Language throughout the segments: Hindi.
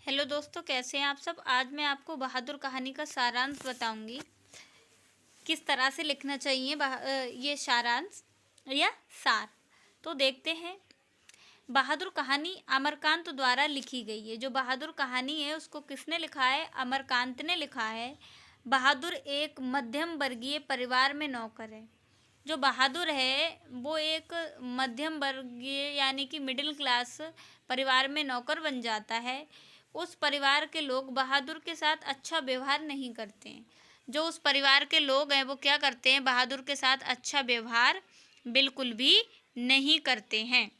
हेलो दोस्तों, कैसे हैं आप सब। आज मैं आपको बहादुर कहानी का सारांश बताऊंगी, किस तरह से लिखना चाहिए ये सारांश या सार। तो देखते हैं। बहादुर कहानी अमरकांत द्वारा लिखी गई है। जो बहादुर कहानी है उसको किसने लिखा है? अमरकांत ने लिखा है। बहादुर एक मध्यम वर्गीय परिवार में नौकर है। जो बहादुर है वो एक मध्यम वर्गीय यानी कि मिडिल क्लास परिवार में नौकर बन जाता है। उस परिवार के लोग बहादुर के साथ अच्छा व्यवहार नहीं करते हैं। जो उस परिवार के लोग हैं वो क्या करते हैं? बहादुर के साथ अच्छा व्यवहार बिल्कुल भी नहीं करते हैं।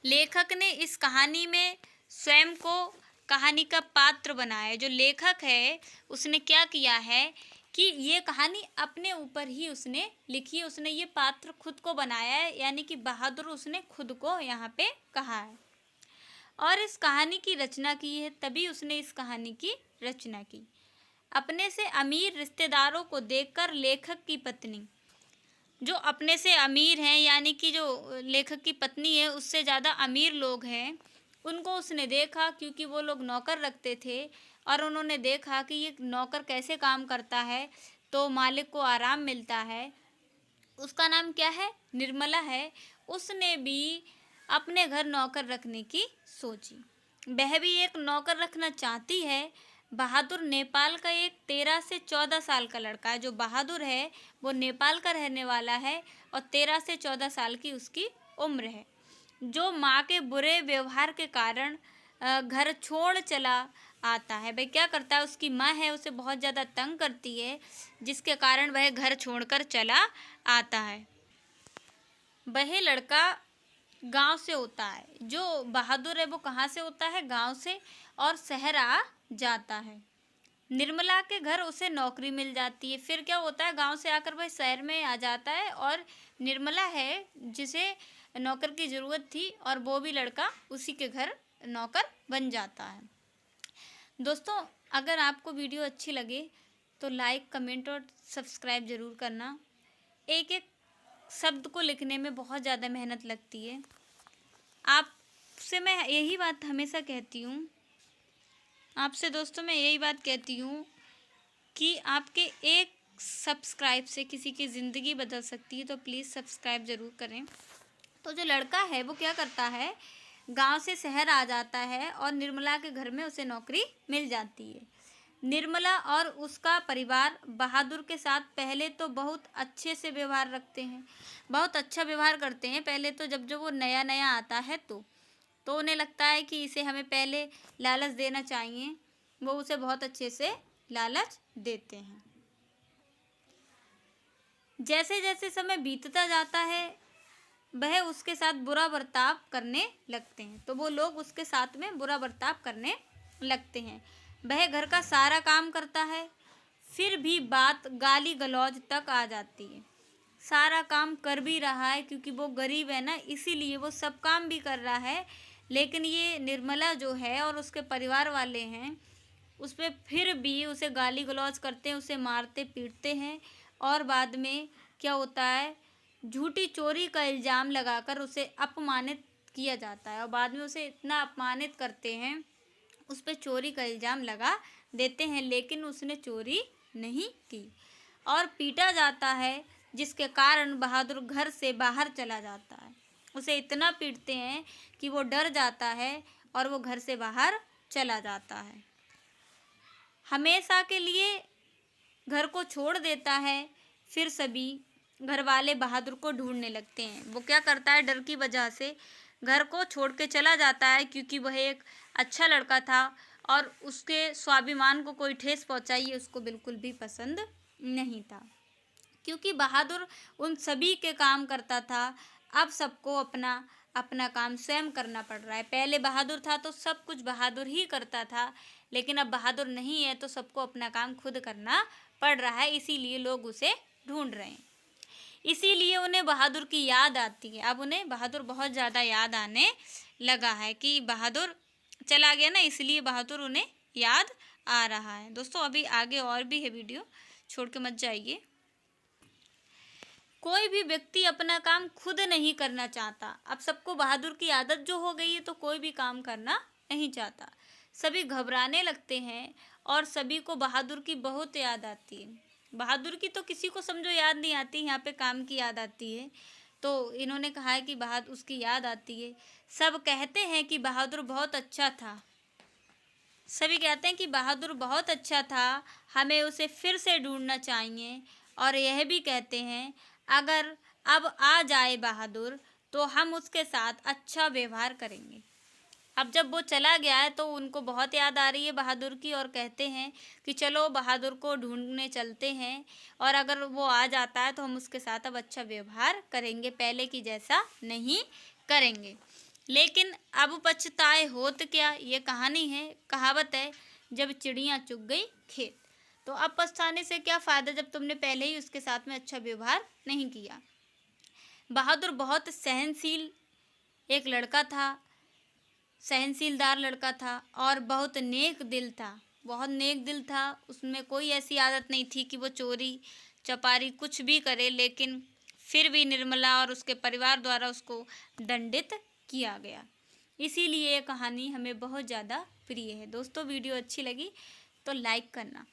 लेखक ने इस कहानी में स्वयं को कहानी का पात्र बनाया। जो लेखक है उसने क्या किया है कि ये कहानी अपने ऊपर ही उसने लिखी है। उसने ये पात्र खुद को बनाया है, यानी कि बहादुर उसने खुद को यहाँ पे कहा है और इस कहानी की रचना की है। तभी उसने इस कहानी की रचना की। अपने से अमीर रिश्तेदारों को देखकर लेखक की पत्नी, जो अपने से अमीर हैं यानी कि जो लेखक की पत्नी है उससे ज़्यादा अमीर लोग हैं, उनको उसने देखा क्योंकि वो लोग नौकर रखते थे और उन्होंने देखा कि ये नौकर कैसे काम करता है तो मालिक को आराम मिलता है। उसका नाम क्या है? निर्मला है। उसने भी अपने घर नौकर रखने की सोची। वह भी एक नौकर रखना चाहती है। बहादुर नेपाल का एक 13 से 14 साल का लड़का है। जो बहादुर है वो नेपाल का रहने वाला है और 13 से 14 साल की उसकी उम्र है। जो माँ के बुरे व्यवहार के कारण घर छोड़ चला आता है। भाई क्या करता है? उसकी माँ है उसे बहुत ज़्यादा तंग करती है, जिसके कारण वह घर छोड़कर चला आता है। वह लड़का गांव से होता है। जो बहादुर है वो कहाँ से होता है? गांव से, और शहर आ जाता है। निर्मला के घर उसे नौकरी मिल जाती है। फिर क्या होता है? गांव से आकर वह शहर में आ जाता है और निर्मला है जिसे नौकर की ज़रूरत थी और वो भी लड़का उसी के घर नौकर बन जाता है। दोस्तों, अगर आपको वीडियो अच्छी लगे तो लाइक, कमेंट और सब्सक्राइब ज़रूर करना। एक एक शब्द को लिखने में बहुत ज़्यादा मेहनत लगती है। आपसे मैं यही बात हमेशा कहती हूँ, आपसे दोस्तों मैं यही बात कहती हूँ कि आपके एक सब्सक्राइब से किसी की ज़िंदगी बदल सकती है, तो प्लीज़ सब्सक्राइब ज़रूर करें। तो जो लड़का है वो क्या करता है? गांव से शहर आ जाता है और निर्मला के घर में उसे नौकरी मिल जाती है। निर्मला और उसका परिवार बहादुर के साथ पहले तो बहुत अच्छे से व्यवहार रखते हैं, बहुत अच्छा व्यवहार करते हैं। पहले तो जब वो नया नया आता है तो उन्हें लगता है कि इसे हमें पहले लालच देना चाहिए। वो उसे बहुत अच्छे से लालच देते हैं। जैसे जैसे समय बीतता जाता है वह उसके साथ बुरा बर्ताव करने लगते हैं, तो वो लोग उसके साथ में बुरा बर्ताव करने लगते हैं। वह घर का सारा काम करता है, फिर भी बात गाली गलौज तक आ जाती है। सारा काम कर भी रहा है क्योंकि वो गरीब है ना, इसीलिए वो सब काम भी कर रहा है। लेकिन ये निर्मला जो है और उसके परिवार वाले हैं उस पर फिर भी उसे गाली गलौज करते हैं, उसे मारते पीटते हैं और बाद में क्या होता है? झूठी चोरी का इल्ज़ाम लगाकर उसे अपमानित किया जाता है और बाद में उसे इतना अपमानित करते हैं, उस पर चोरी का इल्ज़ाम लगा देते हैं, लेकिन उसने चोरी नहीं की और पीटा जाता है, जिसके कारण बहादुर घर से बाहर चला जाता है। उसे इतना पीटते हैं कि वो डर जाता है और वो घर से बाहर चला जाता है। हमेशा के लिए घर को छोड़ देता है। फिर सभी घर वाले बहादुर को ढूंढने लगते हैं। वो क्या करता है? डर की वजह से घर को छोड़ के चला जाता है क्योंकि वह एक अच्छा लड़का था और उसके स्वाभिमान को कोई ठेस पहुंचाई ये उसको बिल्कुल भी पसंद नहीं था। क्योंकि बहादुर उन सभी के काम करता था, अब सबको अपना अपना काम स्वयं करना पड़ रहा है। पहले बहादुर था तो सब कुछ बहादुर ही करता था, लेकिन अब बहादुर नहीं है तो सबको अपना काम खुद करना पड़ रहा है, इसीलिए लोग उसे ढूंढ रहे हैं। इसीलिए उन्हें बहादुर की याद आती है। अब उन्हें बहादुर बहुत ज़्यादा याद आने लगा है कि बहादुर चला गया ना, इसलिए बहादुर उन्हें याद आ रहा है। दोस्तों अभी आगे और भी है, वीडियो छोड़ के मत जाइए। कोई भी व्यक्ति अपना काम खुद नहीं करना चाहता। अब सबको बहादुर की आदत जो हो गई है तो कोई भी काम करना नहीं चाहता। सभी घबराने लगते हैं और सभी को बहादुर की बहुत याद आती है। बहादुर की तो किसी को समझो याद नहीं आती, यहाँ पे काम की याद आती है। तो इन्होंने कहा है कि बहादुर उसकी याद आती है। सब कहते हैं कि बहादुर बहुत अच्छा था। सभी कहते हैं कि बहादुर बहुत अच्छा था, हमें उसे फिर से ढूंढना चाहिए। और यह भी कहते हैं अगर अब आ जाए बहादुर तो हम उसके साथ अच्छा व्यवहार करेंगे। अब जब वो चला गया है तो उनको बहुत याद आ रही है बहादुर की और कहते हैं कि चलो बहादुर को ढूंढने चलते हैं और अगर वो आ जाता है तो हम उसके साथ अब अच्छा व्यवहार करेंगे, पहले की जैसा नहीं करेंगे। लेकिन अब पछताए होत क्या, ये कहानी है, कहावत है, जब चिड़ियाँ चुग गई खेत। तो अब पछताने से क्या फ़ायदा जब तुमने पहले ही उसके साथ में अच्छा व्यवहार नहीं किया। बहादुर बहुत सहनशील एक लड़का था, सहनशीलदार लड़का था और बहुत नेक दिल था। बहुत नेक दिल था, उसमें कोई ऐसी आदत नहीं थी कि वो चोरी चपारी कुछ भी करे, लेकिन फिर भी निर्मला और उसके परिवार द्वारा उसको दंडित किया गया। इसीलिए ये कहानी हमें बहुत ज़्यादा प्रिय है। दोस्तों वीडियो अच्छी लगी तो लाइक करना।